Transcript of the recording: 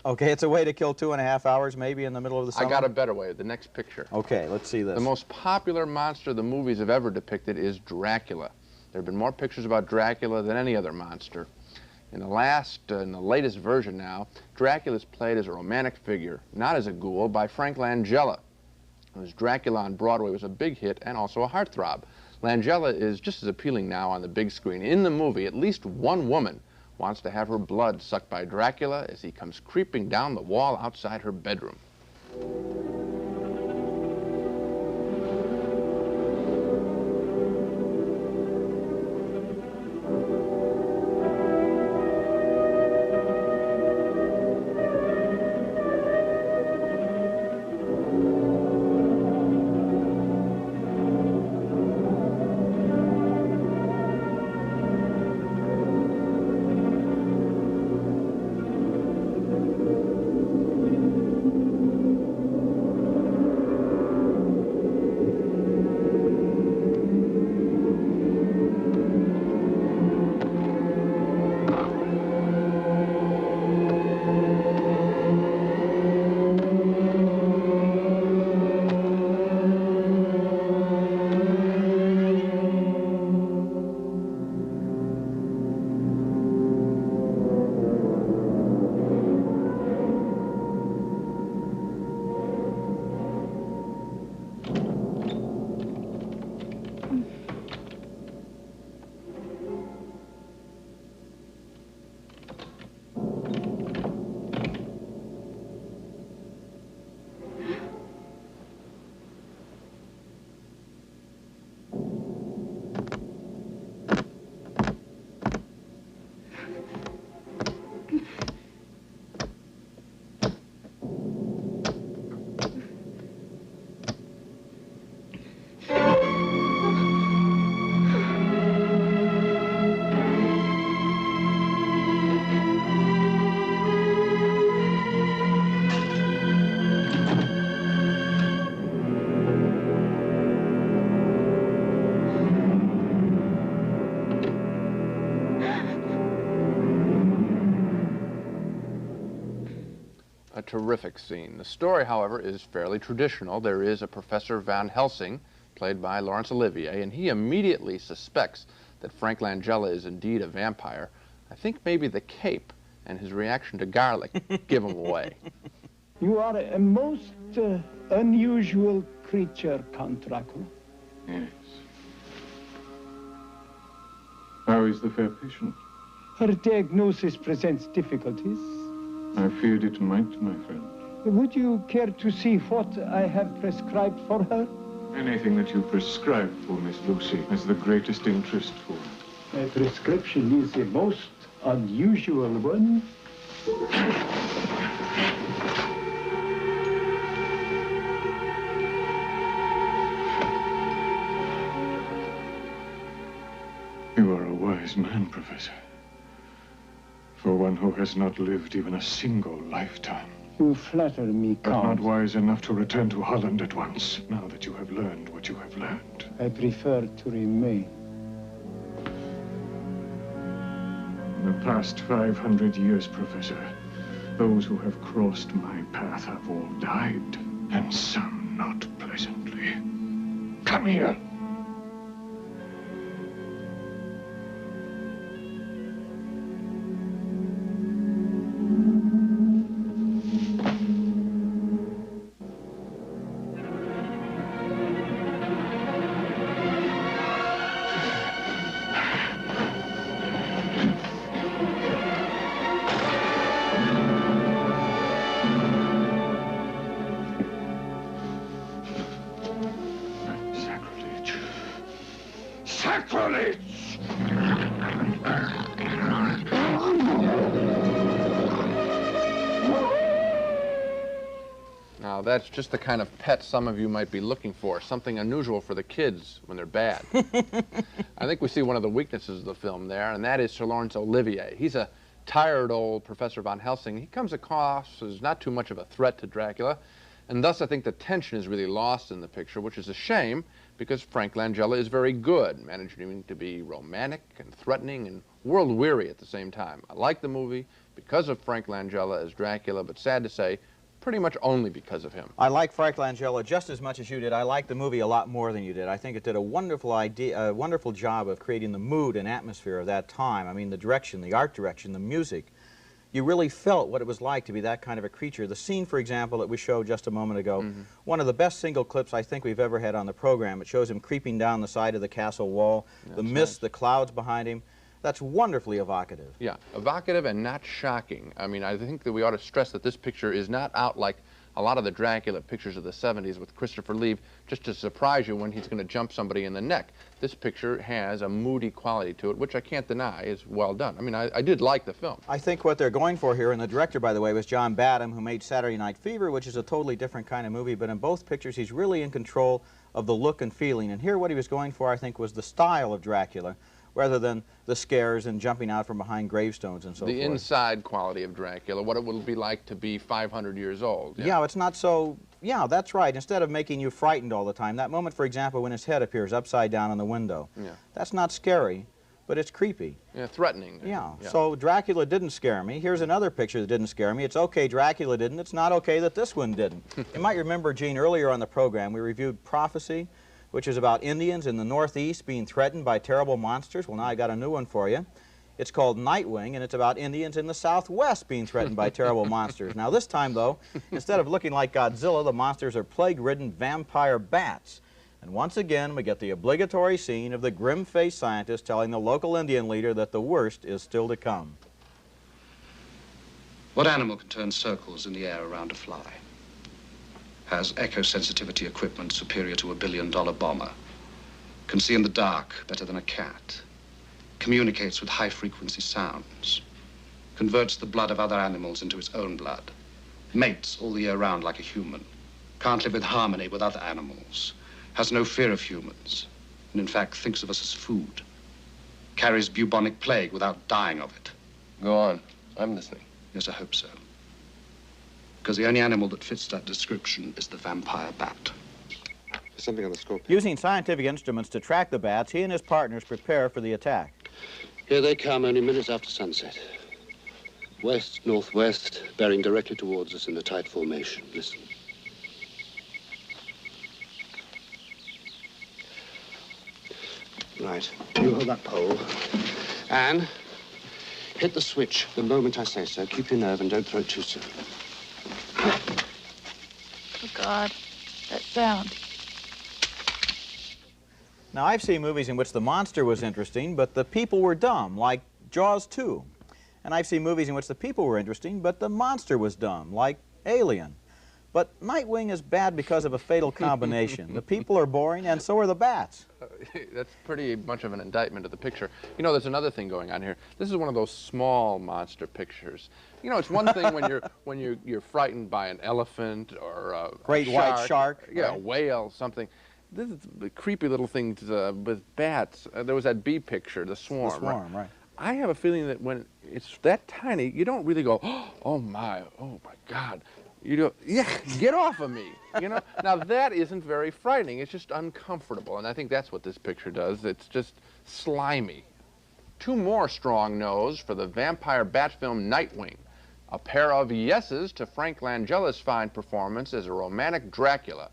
Okay, it's a way to kill 2.5 hours maybe in the middle of the summer? I got a better way. The next picture. Okay, let's see this. The most popular monster the movies have ever depicted is Dracula. There have been more pictures about Dracula than any other monster. In the latest version now, Dracula is played as a romantic figure, not as a ghoul, by Frank Langella. His Dracula on Broadway was a big hit and also a heartthrob. Langella is just as appealing now on the big screen. In the movie, at least one woman wants to have her blood sucked by Dracula as he comes creeping down the wall outside her bedroom. A terrific scene. The story, however, is fairly traditional. There is a Professor Van Helsing, played by Laurence Olivier, and he immediately suspects that Frank Langella is indeed a vampire. I think maybe the cape and his reaction to garlic give him away. You are a most unusual creature, Count Dracula. Yes. How is the fair patient? Her diagnosis presents difficulties. I feared it might, my friend. Would you care to see what I have prescribed for her? Anything that you prescribe for Miss Lucy has the greatest interest for her. My prescription is a most unusual one. You are a wise man, Professor. For one who has not lived even a single lifetime. You flatter me, But Count. not wise enough to return to Holland at once, now that you have learned what you have learned. I prefer to remain. In the past 500 years, Professor, those who have crossed my path have all died, and some not pleasantly. Come here. Sacrilege! Now, that's just the kind of pet some of you might be looking for, something unusual for the kids when they're bad. I think we see one of the weaknesses of the film there, and that is Sir Laurence Olivier. He's a tired old Professor Van Helsing. He comes across as not too much of a threat to Dracula, and thus I think the tension is really lost in the picture, which is a shame, because Frank Langella is very good, managing to be romantic and threatening and world-weary at the same time. I like the movie because of Frank Langella as Dracula, but sad to say, pretty much only because of him. I like Frank Langella just as much as you did. I like the movie a lot more than you did. I think it did a wonderful job of creating the mood and atmosphere of that time. I mean, the direction, the art direction, the music. You really felt what it was like to be that kind of a creature. The scene, for example, that we showed just a moment ago, one of the best single clips I think we've ever had on the program. It shows him creeping down the side of the castle wall, the mist, the clouds behind him. That's wonderfully evocative. Yeah, evocative and not shocking. I mean, I think that we ought to stress that this picture is not out like a lot of the Dracula pictures of the 70s with Christopher Lee, just to surprise you when he's going to jump somebody in the neck. This picture has a moody quality to it, which I can't deny is well done. I mean, I did like the film. I think what they're going for here, and the director, by the way, was John Badham, who made Saturday Night Fever, which is a totally different kind of movie, but in both pictures he's really in control of the look and feeling. And here what he was going for, I think, was the style of Dracula, rather than the scares and jumping out from behind gravestones and so forth. The inside quality of Dracula, what it would be like to be 500 years old. Yeah, it's not so... Yeah, that's right. Instead of making you frightened all the time, that moment, for example, when his head appears upside down on the window, that's not scary, but it's creepy. Yeah, threatening. Yeah, so Dracula didn't scare me. Here's another picture that didn't scare me. It's okay Dracula didn't. It's not okay that this one didn't. You might remember, Gene, earlier on the program, we reviewed Prophecy, which is about Indians in the Northeast being threatened by terrible monsters. Well, now I got a new one for you. It's called Nightwing, and it's about Indians in the Southwest being threatened by terrible monsters. Now, this time, though, instead of looking like Godzilla, the monsters are plague-ridden vampire bats. And once again, we get the obligatory scene of the grim-faced scientist telling the local Indian leader that the worst is still to come. What animal can turn circles in the air around a fly? Has echo-sensitivity equipment superior to a billion-dollar bomber, can see in the dark better than a cat, communicates with high-frequency sounds, converts the blood of other animals into its own blood, mates all the year round like a human, can't live in harmony with other animals, has no fear of humans, and in fact thinks of us as food, carries bubonic plague without dying of it. Go on. I'm listening. Yes, I hope so. Because the only animal that fits that description is the vampire bat. There's something on the scope. Using scientific instruments to track the bats, he and his partners prepare for the attack. Here they come only minutes after sunset. West, northwest, bearing directly towards us in a tight formation. Listen. Right. You hold that pole. Anne, hit the switch the moment I say so. Keep your nerve and don't throw it too soon. Oh, God, that sound. Now, I've seen movies in which the monster was interesting, but the people were dumb, like Jaws 2. And I've seen movies in which the people were interesting, but the monster was dumb, like Alien. But Nightwing is bad because of a fatal combination. The people are boring, and so are the bats. That's pretty much of an indictment of the picture. You know, there's another thing going on here. This is one of those small monster pictures. You know, it's one thing when you're frightened by an elephant or a great white shark. Yeah, right? a whale, something. This is the creepy little things with bats. There was that bee picture, the swarm. The swarm, right. I have a feeling that when it's that tiny, you don't really go, oh my God. You go, yeah, get off of me. You know, now that isn't very frightening. It's just uncomfortable, and I think that's what this picture does. It's just slimy. Two more strong no's for the vampire bat film Nightwing. A pair of yeses to Frank Langella's fine performance as a romantic Dracula.